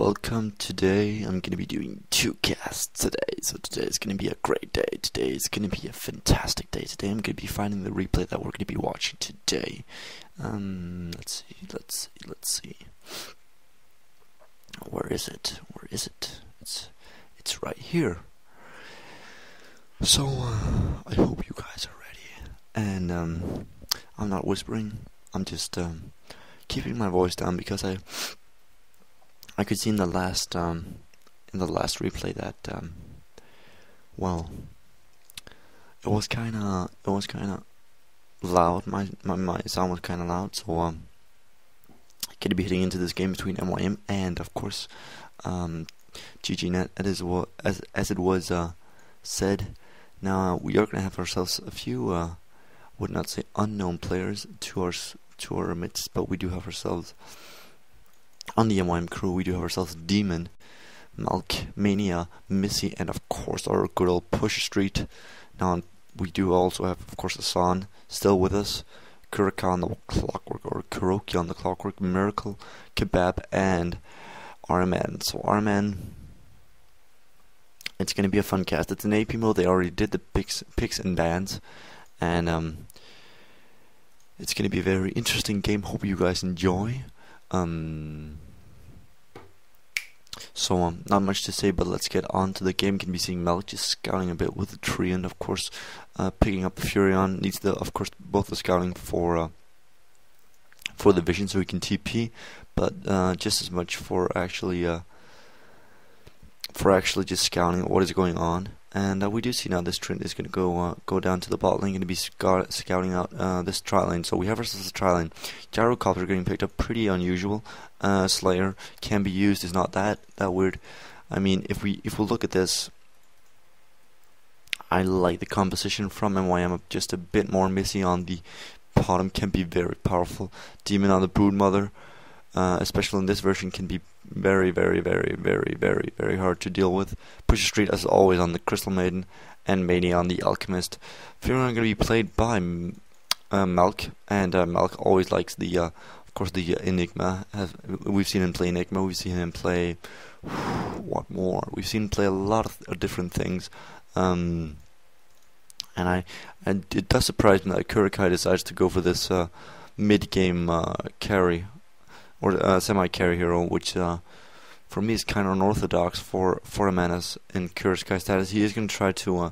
welcome. Today I'm gonna be doing 2 casts today, so today is gonna be a great day. Today is gonna be a fantastic day. Today I'm gonna be finding the replay that we're gonna be watching today. Let's see. Where is it? It's right here. So I hope you guys are ready. And I'm not whispering. I'm just keeping my voice down because I could see in the last replay that well, it was kind of loud. My sound was kind of loud, so I'm gonna be hitting into this game between MyM and of course GGNet. As it was said. Now we are gonna have ourselves a few would not say unknown players to our midst, but we do have ourselves on the MyM crew. We do have ourselves Demon, Malk, Mania, Missy, and of course our good old Push Street. Now we do also have, of course, Asan still with us, Kurika on the Clockwork, or Kuroki on the Clockwork, Miracle, Kebab, and R-Man. So R-Man, it's gonna be a fun cast. It's an AP mode. They already did the picks and bans, and it's gonna be a very interesting game. Hope you guys enjoy. So not much to say, but let's get on to the game. Can be seeing Malik just scouting a bit with the tree, and of course picking up the Furion. Needs the, of course, both the scouting for the vision so he can TP, but just as much for actually just scouting what is going on. And we do see now this Trent is going to go down to the bot lane, going to be scouting out this tri lane. So we have ourselves a tri lane. Gyrocopter getting picked up, pretty unusual. Slayer can be used, is not that weird. I mean, if we look at this, I like the composition from MyM, just a bit more Missy on the bottom, can be very powerful. Demon on the Broodmother, especially in this version, can be very hard to deal with. Pusher Street as always on the Crystal Maiden, and Mania on the Alchemist. Furion going to be played by Malk, and Malk always likes the of course the Enigma. We've seen him play Enigma, we've seen him play what more? We've seen him play a lot of different things. And it does surprise me that Kurikai decides to go for this mid-game carry, or semi-carry hero, which for me is kind of unorthodox for a man as in Kurikai status. He is going to try to, I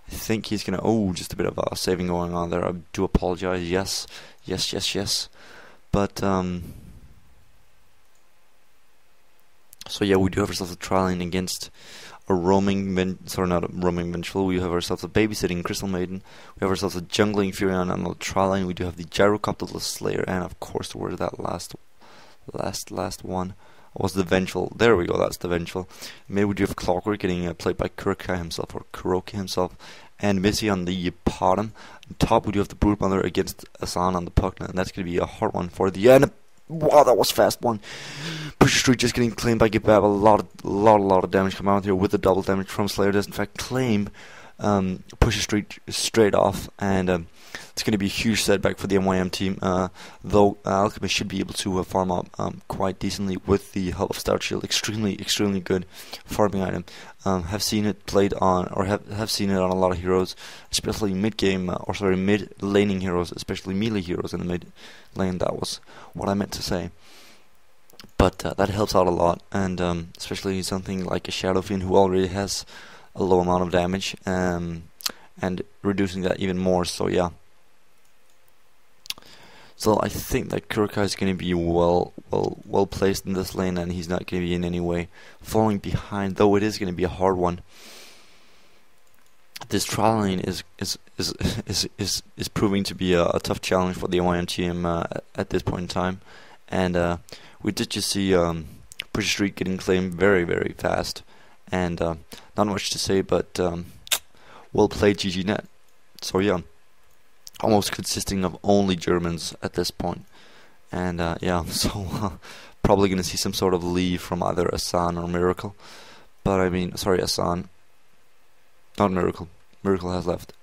think he's going to, just a bit of saving going on there. I do apologize. Yes. But, so yeah, we do have ourselves a trial lane against a roaming, not a roaming vengeful. We have ourselves a babysitting Crystal Maiden. We have ourselves a jungling Furion on the trial lane. We do have the Gyrocopter, the Slayer, and of course, where's that last one was the Vengeful. There we go, that's the Vengeful. Maybe we do have Clockwork getting played by Kurika himself, or Kuroki himself, and Missy on the bottom. On top we do have the Broodmother against Asan on the Puckna, and that's going to be a hard one for the end. Wow, that was fast one. Pusher Street just getting claimed by Kebab. A lot of damage coming out here with the double damage from Slayer. Does in fact claim Pusher Street straight off, and it's going to be a huge setback for the MyM team, though Alchemist should be able to farm up quite decently with the help of Stout Shield. Extremely good farming item. Have seen it played on, or have seen it on a lot of heroes, especially mid-laning heroes, especially melee heroes in the mid lane. That was what I meant to say. But that helps out a lot, and especially something like a Shadow Fiend who already has a low amount of damage, and reducing that even more. So yeah. So I think that Kurikai is going to be well placed in this lane, and he's not going to be in any way falling behind. Though it is going to be a hard one. This trial lane is proving to be a tough challenge for the MyM team at this point in time, and we did just see Pusher Street getting claimed very fast, and not much to say, but well played, GGNet. So yeah. Almost consisting of only Germans at this point, and yeah, so probably going to see some sort of leave from either Asan or Miracle, but I mean, sorry, Asan, not Miracle. Miracle has left.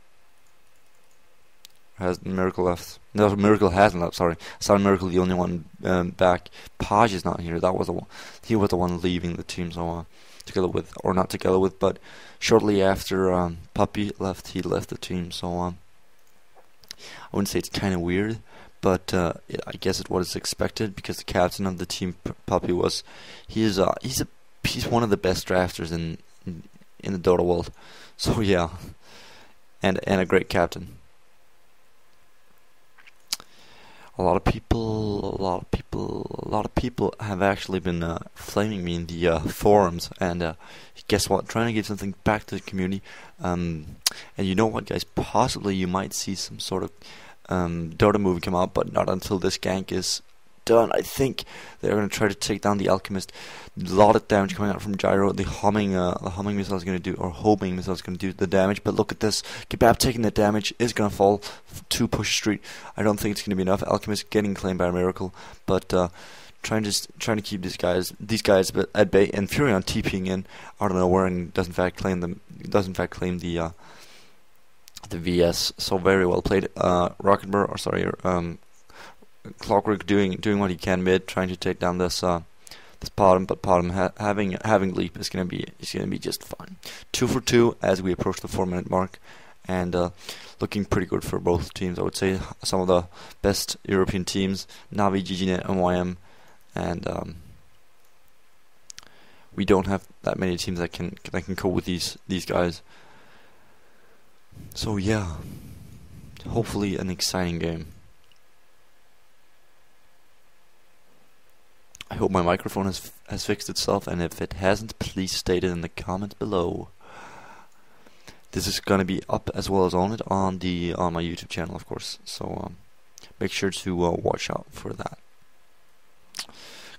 Has Miracle left? No, Miracle hasn't left. Sorry, I saw Miracle the only one back. Paj is not here. That was the one. He was the one leaving the team. So together with, or not together with, but shortly after Puppy left, he left the team. So I wouldn't say it's kind of weird, but I guess it was expected because the captain of the team, Puppy, was he's one of the best drafters in the Dota world. So yeah, and a great captain. A lot of people have actually been flaming me in the forums, and guess what? Trying to give something back to the community. And you know what, guys? Possibly you might see some sort of Dota movie come out, but not until this gank is done. I think they're going to try to take down the Alchemist. A lot of damage coming out from Gyro. The homing missile is going to do, or homing missile is going to do the damage. But look at this. Kebab taking the damage is going to fall to push street. I don't think it's going to be enough. Alchemist getting claimed by a Miracle, but trying to keep these guys at bay. And Furion TPing in out of nowhere and does in fact claim the VS. So very well played. Clockwork doing what he can mid, trying to take down this bottom, but bottom having leap is gonna be just fine. 2 for 2 as we approach the 4-minute mark, and looking pretty good for both teams. I would say some of the best European teams: Navi, GGNet, and MyM, and we don't have that many teams that can cope with these guys. So yeah, hopefully an exciting game. I hope my microphone has fixed itself, and if it hasn't, please state it in the comments below. This is gonna be up as well as on my YouTube channel, of course. So make sure to watch out for that.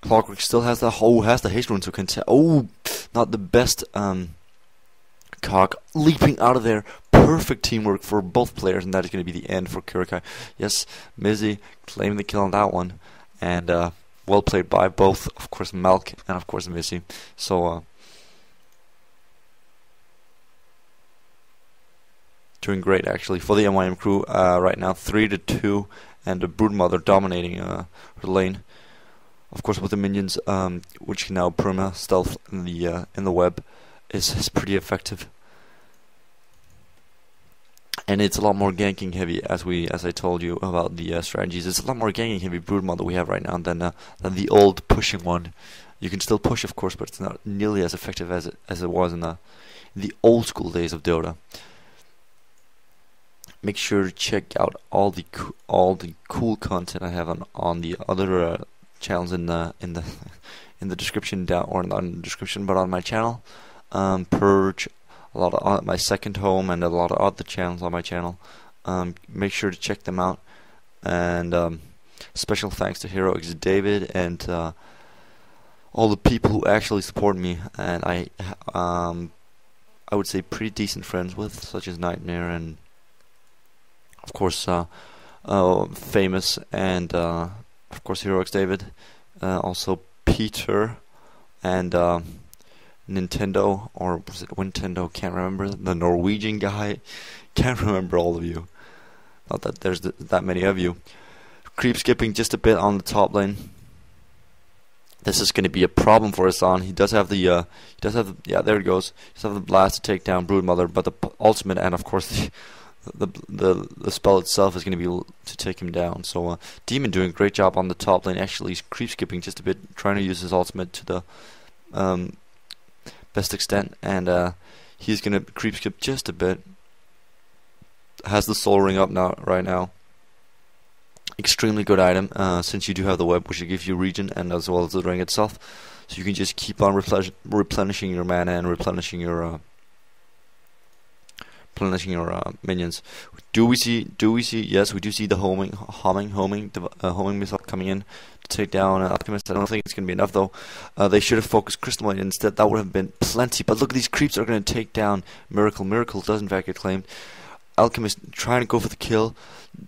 Clockwork still has the haste rune, so can tell. Oh, not the best. Cog leaping out of there. Perfect teamwork for both players, and that is going to be the end for Kurikai. Yes, Mizzy claiming the kill on that one, and well played by both, of course, Malk and of course Mizzy. So doing great actually for the MyM crew right now, 3-2, and the Broodmother dominating her lane. Of course, with the minions, which can now perma stealth in the web, is pretty effective. And it's a lot more ganking heavy, as I told you about the strategies. It's a lot more ganking heavy Broodmother we have right now than the old pushing one. You can still push, of course, but it's not nearly as effective as it was in the old school days of Dota. Make sure to check out all the cool content I have on the other channels in the description down, or not in the description, but on my channel. Purge, a lot of my second home, and a lot of other channels on my channel. Make sure to check them out. And special thanks to Hero X David and all the people who actually support me, and I would say pretty decent friends with, such as Nightmare and of course Famous, and of course Hero X David, also Peter, and Nintendo, or was it Nintendo? Can't remember. The Norwegian guy. Can't remember all of you. Not that there's that many of you. Creep skipping just a bit on the top lane. This is going to be a problem for Hassan. He does have the yeah, there it goes. He does have the blast to take down Broodmother, but the ultimate and of course the spell itself is going to be to take him down. So Demon doing a great job on the top lane. Actually, he's creep skipping just a bit, trying to use his ultimate to the best extent, and he's going to creep skip just a bit. Has the soul ring up right now. Extremely good item, since you do have the web, which will give you regen and as well as the ring itself, so you can just keep on replenishing your mana and replenishing your minions. Do we see? Yes, we do see the homing missile coming in to take down Alchemist. I don't think it's going to be enough though. They should have focused Crystal Light instead. That would have been plenty. But look, these creeps are going to take down Miracle. Miracle does in fact get claimed. Alchemist trying to go for the kill.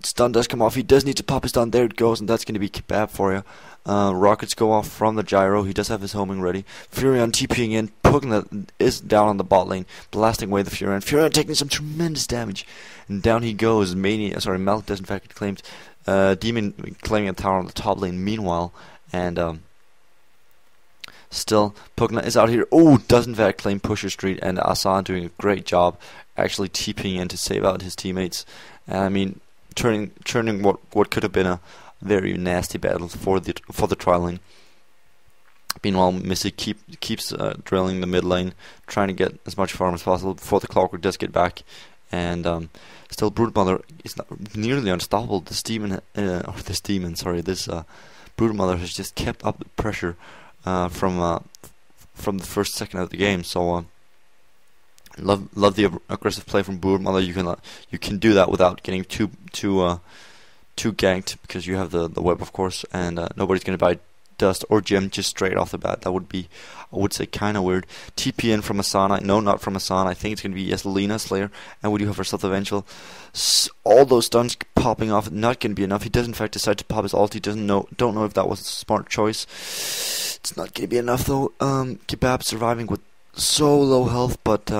Stun does come off. He does need to pop his stun. There it goes, and that's going to be kebab for you. Rockets go off from the gyro. He does have his homing ready. Furion TPing in. Pugna is down on the bot lane, blasting away the Furion. Furion taking some tremendous damage, and down he goes. Malk does in fact get claimed. Demon claiming a tower on the top lane. Meanwhile, and still Pugna is out here. Oh, does in fact claim Pusher Street, and Asan doing a great job actually TPing in to save out his teammates. And I mean, turning what could have been a very nasty battle for the trial lane. Meanwhile, Missy keeps drilling the mid lane, trying to get as much farm as possible before the Clockwork does get back. And still, Broodmother is nearly unstoppable. This Broodmother has just kept up the pressure from the first second of the game. So love the aggressive play from Broodmother. You can do that without getting too ganked, because you have the web, of course, and nobody's going to buy Dust or Gem just straight off the bat. That would be, I would say, kind of weird. TP in from Asana. No, not from Asana. I think it's going to be Lena Slayer, and we do have ourselves Eventual. All those stuns popping off, not going to be enough. He does in fact decide to pop his ult. He don't know if that was a smart choice. It's not going to be enough though. Kebab surviving with so low health, but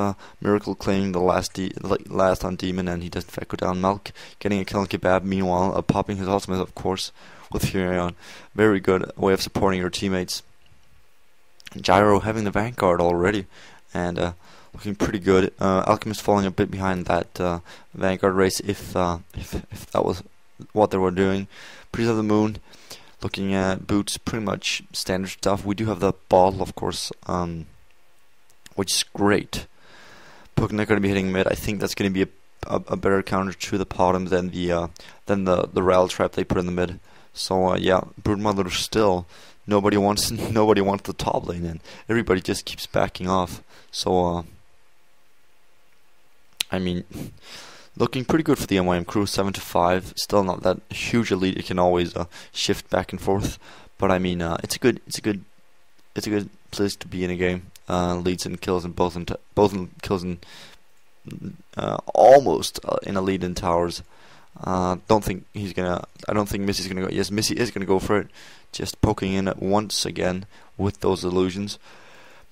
Miracle claiming the last on Demon, and he does in fact go down. Malk getting a kill on Kebab. Meanwhile, popping his ultimate, of course, with Furion. Very good way of supporting your teammates. Gyro having the Vanguard already, and looking pretty good. Alchemist falling a bit behind that Vanguard race, if that was what they were doing. Priest of the Moon looking at boots, pretty much standard stuff. We do have the ball, of course, which is great. Pugna going to be hitting mid. I think that's going to be a better counter to the bottom than the Ral trap they put in the mid. So yeah, Broodmother still nobody wants the top lane, and everybody just keeps backing off. So I mean, looking pretty good for the MYM crew. 7-5, still not that huge a lead. It can always shift back and forth, but I mean, it's a good place to be in a game. Leads and kills, and both in kills and almost in a lead in towers. I don't think Missy's gonna go. Yes, Missy is gonna go for it. Just poking in it once again with those illusions.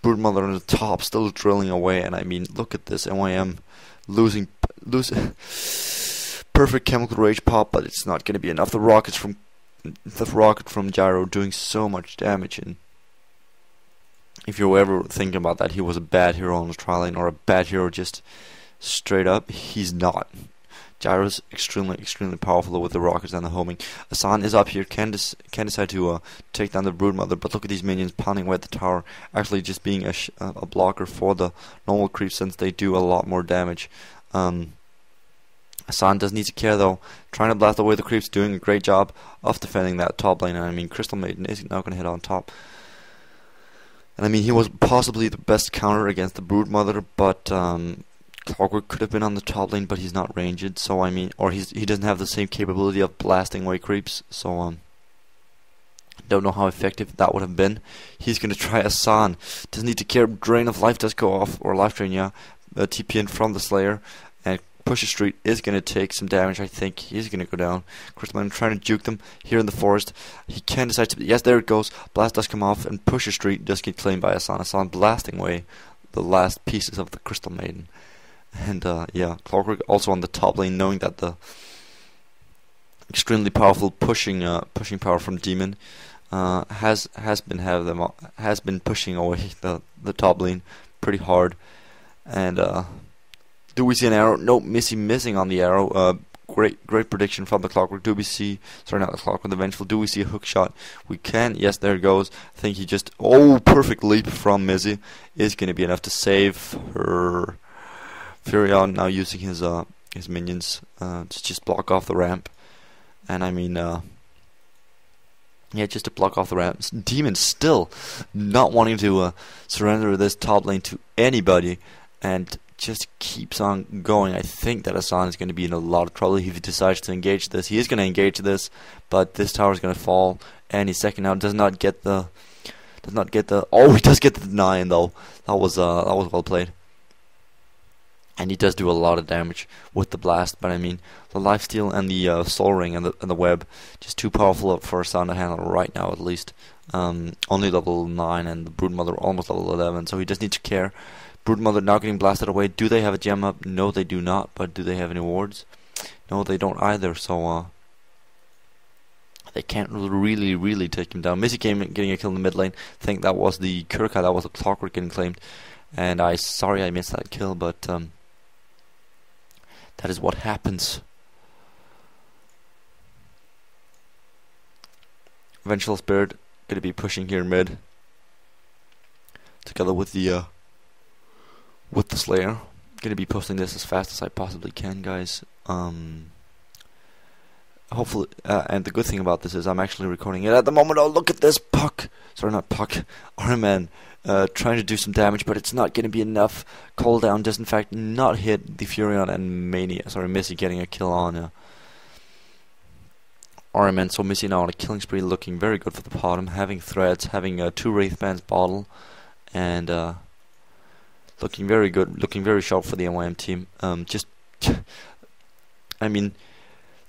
Broodmother on the top, still drilling away, and I mean, look at this. MYM losing perfect chemical rage pop, but it's not gonna be enough. The rocket from Gyro doing so much damage, and if you're ever thinking about that he was a bad hero on the trial lane, or a bad hero just straight up, he's not. Gyro's extremely powerful with the rockets and the homing. Asan is up here, can decide to take down the Broodmother, but look at these minions pounding away at the tower, actually just being a blocker for the normal creeps, since they do a lot more damage. Asan does need to care though, trying to blast away the creeps, doing a great job of defending that top lane, and I mean, Crystal Maiden is now going to hit on top. And I mean, he was possibly the best counter against the Broodmother, but Clockwork could have been on the top lane, but he's not ranged, so I mean, or he doesn't have the same capability of blasting away creeps, so don't know how effective that would have been. He's gonna try Asan, doesn't need to care. Drain of Life does go off, or Life Drain, yeah. TP in from the Slayer, and Pusher Street is gonna take some damage. I think he's gonna go down. Crystalman trying to juke them here in the forest. He can decide to. Yes, there it goes. Blast does come off, and Pusher Street does get claimed by Asan. Asan blasting away the last pieces of the Crystal Maiden. And yeah, Clockwork also on the top lane, knowing that the extremely powerful pushing power from Demon has been pushing away the top lane pretty hard. And do we see an arrow? Nope, missing on the arrow. Great prediction from the Clockwork. Do we see? Sorry, not the Clockwork. The Vengeful. Do we see a hook shot? We can. Yes, there it goes. I think he just. Oh, perfect leap from Missy is going to be enough to save her. Furion now using his minions to just block off the ramp, and I mean, yeah, just to block off the ramp. Demon still not wanting to surrender this top lane to anybody, and just keeps on going. I think that Asan is going to be in a lot of trouble if he decides to engage this. He is going to engage this, but this tower is going to fall any second now. Does not get the. Oh, he does get the deny, though. That was well played. and he does do a lot of damage with the blast. But I mean, the lifesteal and the soul ring and the web, just too powerful for Hassan to handle right now, at least. Only level 9, and the Broodmother almost level 11, so he does need to care. Broodmother now getting blasted away. Do they have a gem up? No, they do not. But do they have any wards? No, they don't either. So they can't really take him down. Missy came getting a kill in the mid lane. I think that was the Kurkai, that was the Clockwork getting claimed. And sorry I missed that kill, but that is what happens. Vengeful Spirit gonna be pushing here mid, together with the Slayer. Gonna be posting this as fast as I possibly can, guys. Hopefully, and the good thing about this is I'm actually recording it at the moment. Oh, look at this puck! Sorry, not puck. RMN trying to do some damage, but it's not gonna be enough. Cooldown does in fact not hit the Furion, and Missy getting a kill on RMN. So Missy now on a killing spree, looking very good for the bottom, having threads, having 2 Wraithbands bottle, and looking very good, looking very sharp for the MYM team. I mean,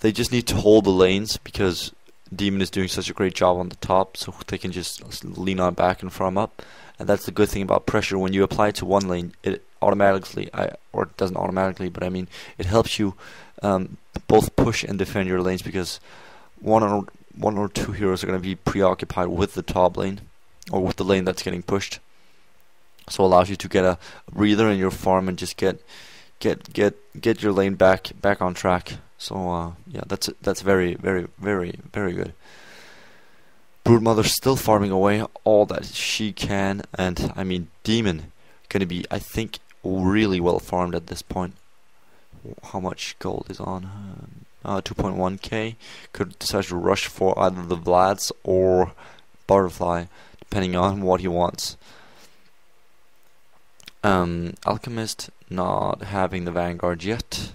they just need to hold the lanes, because Demon is doing such a great job on the top, so they can just lean on back and farm up. And that's the good thing about pressure. When you apply it to one lane, it automatically, or it doesn't automatically, but I mean, it helps you both push and defend your lanes, because one or two heroes are going to be preoccupied with the top lane, or with the lane that's getting pushed. So it allows you to get a breather in your farm and just get your lane back on track. So yeah, that's very good. Broodmother still farming away all that she can, and I mean, Demon gonna be, I think, really well farmed at this point. How much gold is on? 2.1k. Could decide to rush for either the Vlads or Butterfly, depending on what he wants. Alchemist not having the Vanguard yet,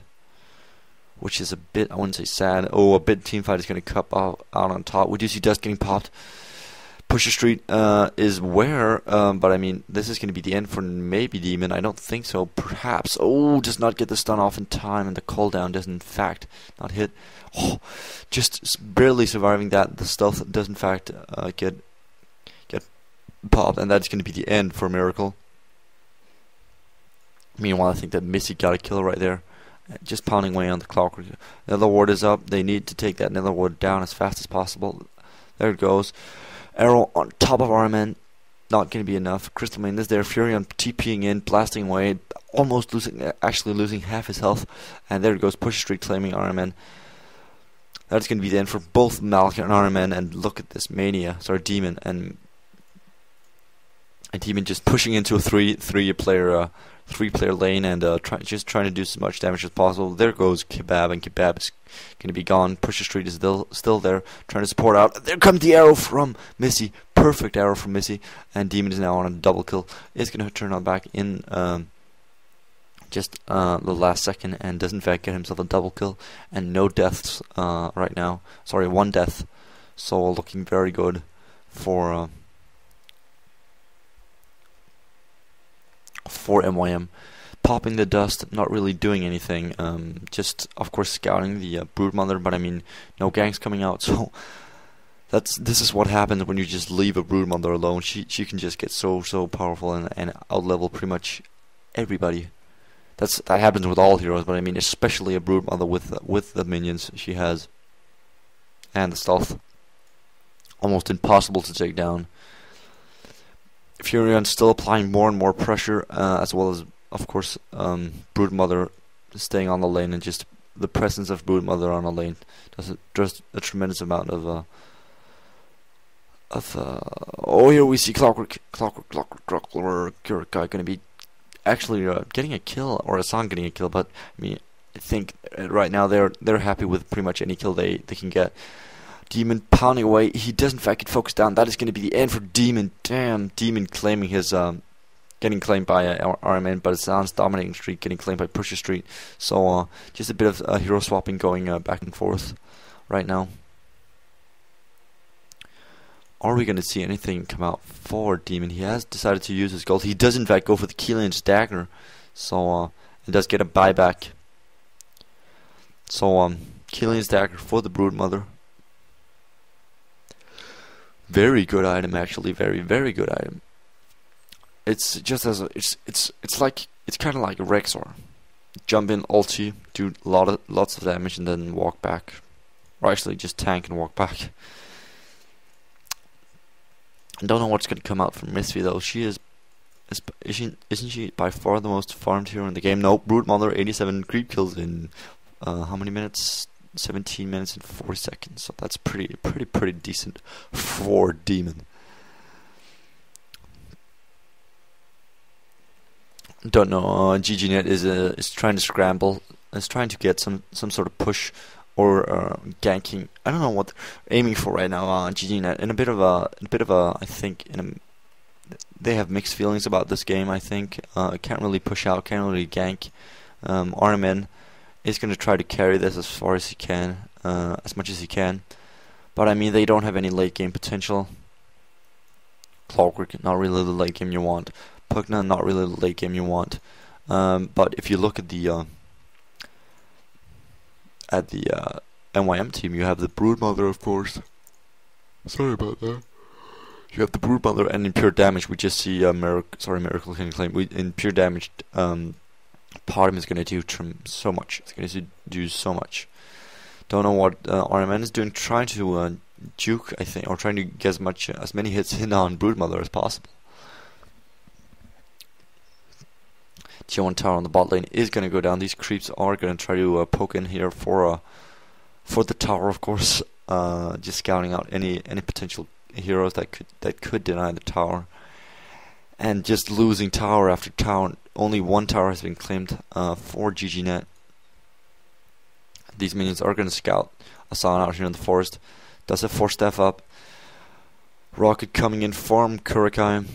which is a bit, I wouldn't say sad. Oh, a bit teamfight is going to cup out on top. We do see Dust getting popped. Pusher Street is where, but I mean, this is going to be the end for maybe Demon. I don't think so. Perhaps. Oh, does not get the stun off in time, and the cooldown does in fact not hit. Oh, just barely surviving that. The stealth does in fact get popped, and that's going to be the end for Miracle. Meanwhile, I think that Missy got a kill right there. Just pounding away on the Clockwork. Nether Ward is up. They need to take that Nether Ward down as fast as possible. There it goes. Arrow on top of RMN. Not going to be enough. Crystal Main is there. Furion TPing in, blasting away. Almost actually losing half his health. And there it goes. Push Street claiming RMN. That's going to be the end for both Malka and RMN. And look at this Demon. And Demon just pushing into a three-player lane, and just trying to do as much damage as possible. There goes Kebab, and Kebab is going to be gone. Pusher Street is still there, trying to support out. There comes the arrow from Missy. Perfect arrow from Missy, and Demon is now on a double kill. It's going to turn on back in just the last second, and does in fact get himself a double kill, and no deaths right now. Sorry, 1 death. So looking very good for MYM. Popping the dust, not really doing anything, just of course scouting the Broodmother, but I mean, no ganks coming out, so this is what happens when you just leave a Broodmother alone. She can just get so powerful and outlevel pretty much everybody. That happens with all heroes, but I mean especially a Broodmother with the minions she has and the stealth. Almost impossible to take down. Furion still applying more and more pressure, as well as, of course, Broodmother staying on the lane, and just the presence of Broodmother on the lane does a tremendous amount of oh, here we see Clockwork guy going to be actually getting a kill, or Hassan getting a kill, but I mean, I think right now they're happy with pretty much any kill they can get. Demon pounding away. He does in fact get focused down. That is going to be the end for Demon. Damn, Demon claiming his getting claimed by RMN, but Hassan's dominating streak getting claimed by Pusher Street. So just a bit of hero swapping going back and forth right now. Are we going to see anything come out for Demon? He has decided to use his gold. He does in fact go for the Keelan's dagger. So and does get a buyback. So Killian's dagger for the Broodmother. Very good item, actually. Very good item. It's just as it's like it's kind of like a Rexor. Jump in, ulti, do lots of damage, and then walk back, or actually just tank and walk back. I don't know what's gonna come out from Misty though. Isn't she by far the most farmed hero in the game? No, Broodmother 87 creep kills in how many minutes? 17 minutes and 4 seconds. So that's pretty decent for Demon. Don't know. GGNet is trying to scramble. Is trying to get some sort of push or ganking. I don't know what they're aiming for right now. GGNet in a bit of a. I think they have mixed feelings about this game. I think can't really push out, can't really gank. RMN is going to try to carry this as far as he can, as much as he can. But I mean, they don't have any late game potential. Clockwork, not really the late game you want. Pugna, not really the late game you want. But if you look at the MyM team, you have the Broodmother, of course. Sorry about that. You have the Broodmother, and in pure damage, we just see Miracle can claim. In pure damage, Parham is going to do so much. It's going to do so much. Don't know what RMN is doing. Trying to juke, I think, or trying to get as many hits in on Broodmother as possible. Tier 1 tower on the bot lane is going to go down. These creeps are going to try to poke in here for the tower, of course. Just scouting out any potential heroes that could deny the tower, and just losing tower after tower. Only one tower has been claimed for GGNet. These minions are going to scout Asan out here in the forest. Does a 4-staff up. Rocket coming in from Kurikai.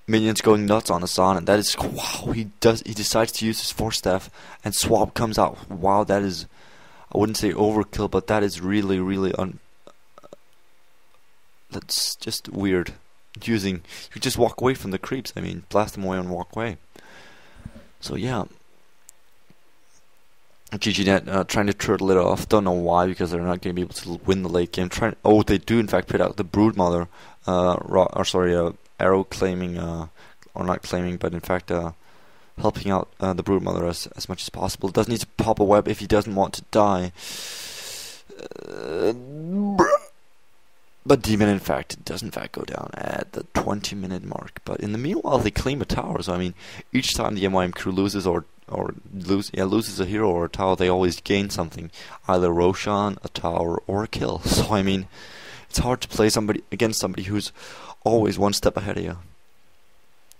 Minions going nuts on Asan, and that is wow. He decides to use his 4-staff, and Swap comes out. Wow, that is, I wouldn't say overkill, but that is really that's just weird. You just walk away from the creeps. I mean, blast them away and walk away. So yeah, GGNet trying to turtle it off. Don't know why, because they're not going to be able to win the late game. They do in fact put out the Broodmother. Arrow claiming, or not claiming, but in fact helping out the Broodmother as much as possible. Does need to pop a web if he doesn't want to die. But Demon does in fact go down at the 20-minute mark. But in the meanwhile, they claim a tower. So I mean, each time the MYM crew loses loses a hero or a tower, they always gain something, either Roshan, a tower, or a kill. So I mean, it's hard to play against somebody who's always one step ahead of you.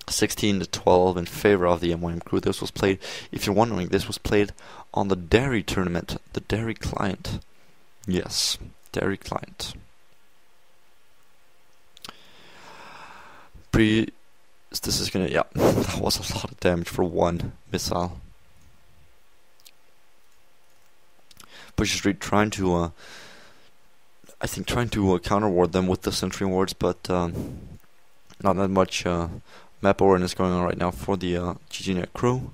16-12 in favor of the MYM crew. This was played, if you're wondering, this was played on the Dairy tournament, the Dairy client. Yes, Dairy client. This is gonna, yeah, that was a lot of damage for one missile. Push Street trying to, I think, counter ward them with the sentry wards, but not that much map awareness going on right now for the GGNet crew.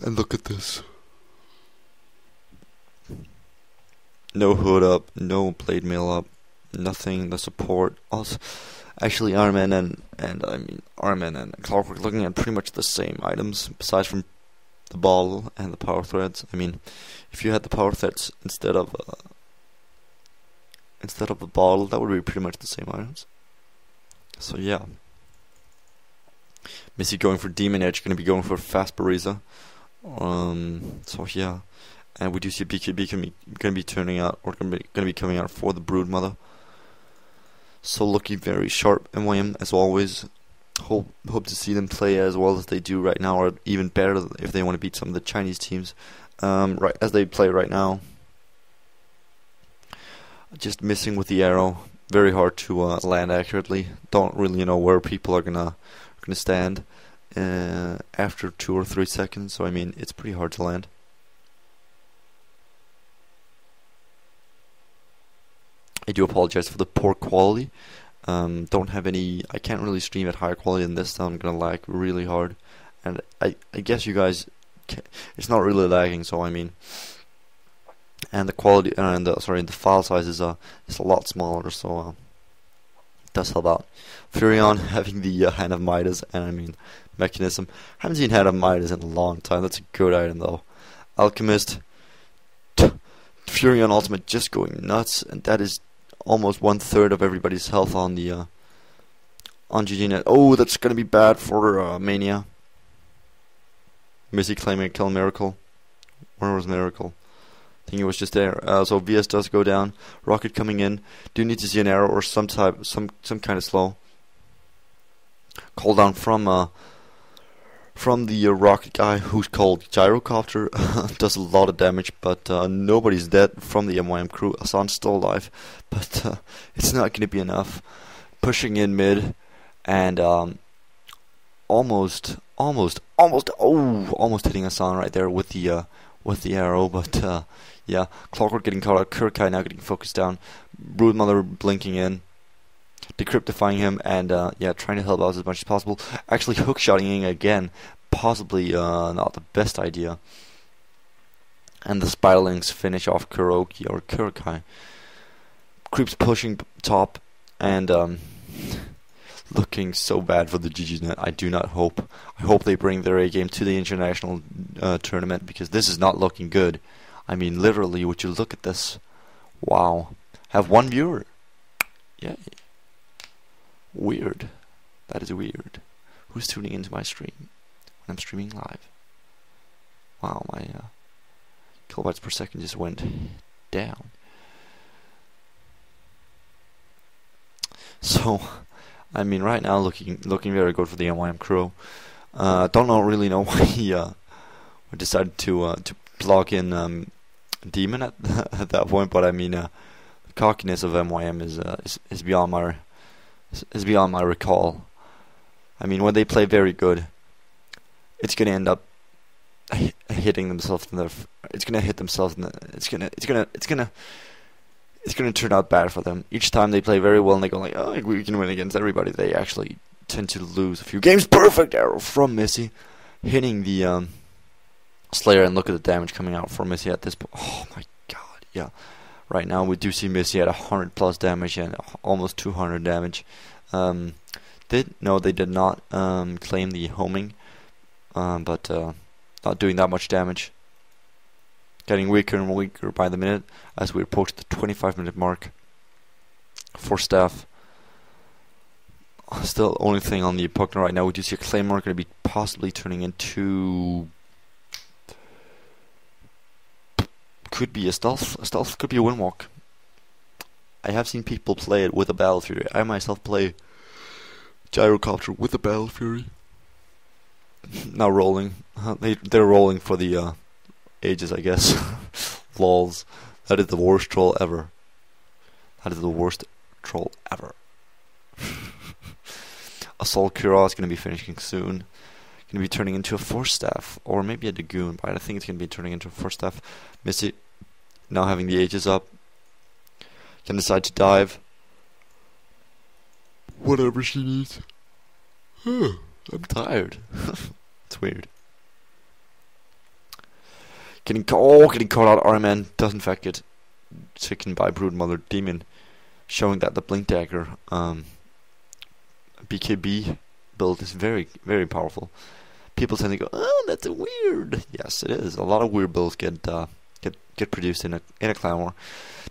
And look at this. No hood up, no blade mail up. Nothing. The support also, actually, RMN and Clockwork looking at pretty much the same items, besides from the ball and the power threads. I mean, if you had the power threads instead of a bottle, that would be pretty much the same items. So yeah, Missy going for Demon Edge, going to be going for Fast Barisa. So yeah, and we do see BKB going to be turning out, or going to be coming out for the Broodmother. So looking very sharp, MYM as always. Hope to see them play as well as they do right now, or even better if they want to beat some of the Chinese teams. Right as they play right now. Just missing with the arrow. Very hard to land accurately. Don't really know where people are gonna stand after 2 or 3 seconds. So I mean, it's pretty hard to land. I do apologize for the poor quality. Don't have any. I can't really stream at higher quality than this, so I'm gonna lag really hard. And I guess you guys, it's not really lagging. So I mean, and the quality and the file size is a lot smaller. So it does help out. Furion having the Hand of Midas, and I mean mechanism. Haven't seen Hand of Midas in a long time. That's a good item though. Alchemist, Furion ultimate just going nuts, and that is almost 1/3 of everybody's health on the on GGNet. Oh, that's gonna be bad for Mania. Missy claiming a kill Miracle. Where was Miracle? I think it was just there. So VS does go down. Rocket coming in. Do need to see an arrow or some kind of slow. Call down from the rocket guy who's called Gyrocopter. Does a lot of damage, but nobody's dead from the MYM crew. Hassan's still alive, but it's not going to be enough. Pushing in mid, and almost hitting Hassan right there with the arrow, but yeah, Clockwork getting caught out. Kurkai now getting focused down. Broodmother blinking in, decryptifying him, and yeah, trying to help out as much as possible. Actually hookshotting again, possibly not the best idea. And the Spiderlings finish off Kuroki or Kurkai. Creeps pushing top, and looking so bad for the GGNet. I do not hope. I hope they bring their A game to the international tournament, because this is not looking good. I mean, literally, would you look at this? Wow. Have one viewer. Yay. Weird. That is weird. Who's tuning into my stream when I'm streaming live? Wow, my kilobytes per second just went down. So, I mean, right now looking very good for the MYM crew. Really know why he decided to plug in Demon at that point, but I mean, the cockiness of MYM is beyond my recall. I mean, when they play very good, it's gonna end up hitting themselves in the. It's gonna hit themselves in the. It's gonna turn out bad for them. Each time they play very well and they go like, oh, we can win against everybody, they actually tend to lose a few games. Perfect arrow from Missy, hitting the Slayer, and look at the damage coming out for Missy at this point. Oh my god, yeah. Right now we do see Missy at 100+ damage and almost 200 damage. They did not claim the homing, but not doing that much damage. Getting weaker and weaker by the minute as we approach the 25-minute mark. For staff, still only thing on the Pugner right now. We do see a Claymore going to be possibly turning into. Could be a stealth. A stealth could be a windwalk. I have seen people play it with a Battle Fury. I myself play Gyrocopter with a Battle Fury. Now rolling. They're rolling for the ages, I guess. Lols. That is the worst troll ever. That is the worst troll ever. Assault Kira is going to be finishing soon. Going to be turning into a Force Staff, or maybe a Dragoon, but I think it's going to be turning into a Force Staff. Missy now having the ages up, can decide to dive. Whatever she needs. I'm tired. It's weird. Getting caught out. RMN does in fact get taken by Broodmother Demon, showing that the Blink Dagger BKB build is very, very powerful. People tend to go, oh, that's weird. Yes, it is. A lot of weird builds get produced in a clan war.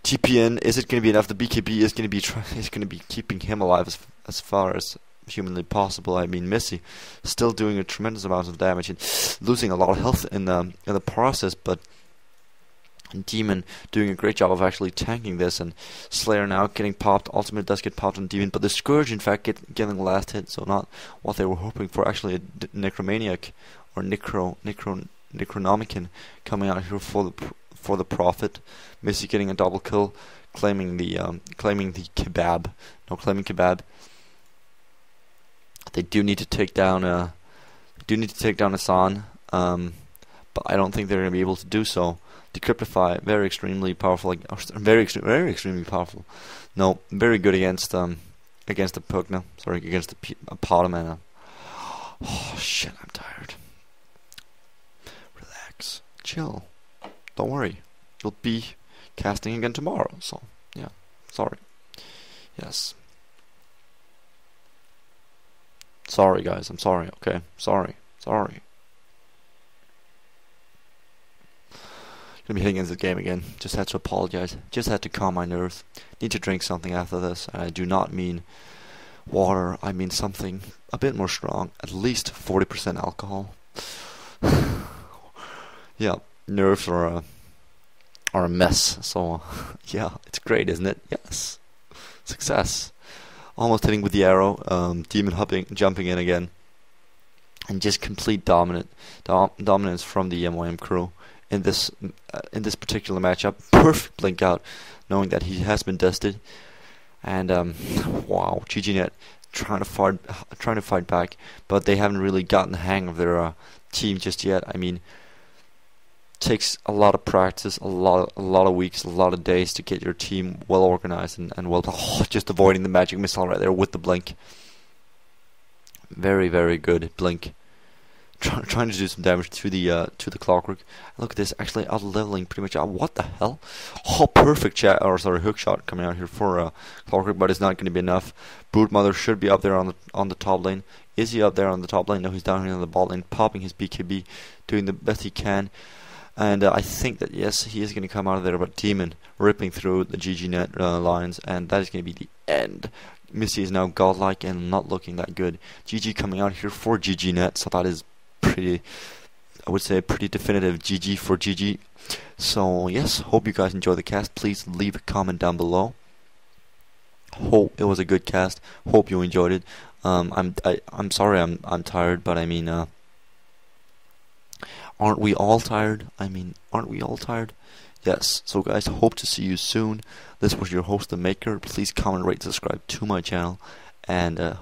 TPN, is it going to be enough? The BKB is going to be keeping him alive as far as humanly possible. I mean, Missy still doing a tremendous amount of damage and losing a lot of health in the process, but Demon doing a great job of actually tanking this, and Slayer now getting popped. Ultimate does get popped on Demon, but the Scourge in fact getting the last hit, so not what they were hoping for. Actually, a Necromaniac or Necronomicon coming out here for the Prophet. Missy getting a double kill, claiming the kebab. No, claiming kebab. They do need to take down Hassan, but I don't think they're going to be able to do so. Decryptify, extremely powerful. No, very good against against the Pugna. Sorry, against the Potamana. Oh shit, I'm tired. Relax, chill. Don't worry. You'll be casting again tomorrow. So yeah, sorry. Yes. Sorry guys, I'm sorry. Okay, sorry. Gonna be hitting into the game again. Just had to apologize. Just had to calm my nerves. Need to drink something after this, and I do not mean water. I mean something a bit more strong. At least 40% alcohol. Yeah, nerves are a mess. So yeah, it's great, isn't it? Yes, success. Almost hitting with the arrow. Demon jumping in again, and just complete dominance from the MYM crew. In this particular matchup, perfect blink out, knowing that he has been dusted, and wow, GGNet trying to fight back, but they haven't really gotten the hang of their team just yet. I mean, takes a lot of practice, a lot of weeks, a lot of days to get your team well organized and well. Oh, just avoiding the magic missile right there with the blink. Very good blink. Trying to do some damage to the clockwork. Look at this, actually out leveling pretty much. What the hell? Oh, perfect hook shot coming out here for clockwork, but it's not going to be enough. Broodmother should be up there on the top lane. Is he up there on the top lane? No, he's down here on the bot lane, popping his BKB, doing the best he can. And I think that yes, he is going to come out of there. But Demon ripping through the GGNet lines, and that is going to be the end. Missy is now godlike and not looking that good. GG coming out here for GGNet, so that is pretty, I would say, pretty definitive GG for GG. So yes, hope you guys enjoy the cast. Please leave a comment down below. Hope it was a good cast. Hope you enjoyed it. I'm sorry I'm tired, but I mean, aren't we all tired? Yes. So guys, hope to see you soon. This was your host, The Maker. Please comment, rate, subscribe to my channel, and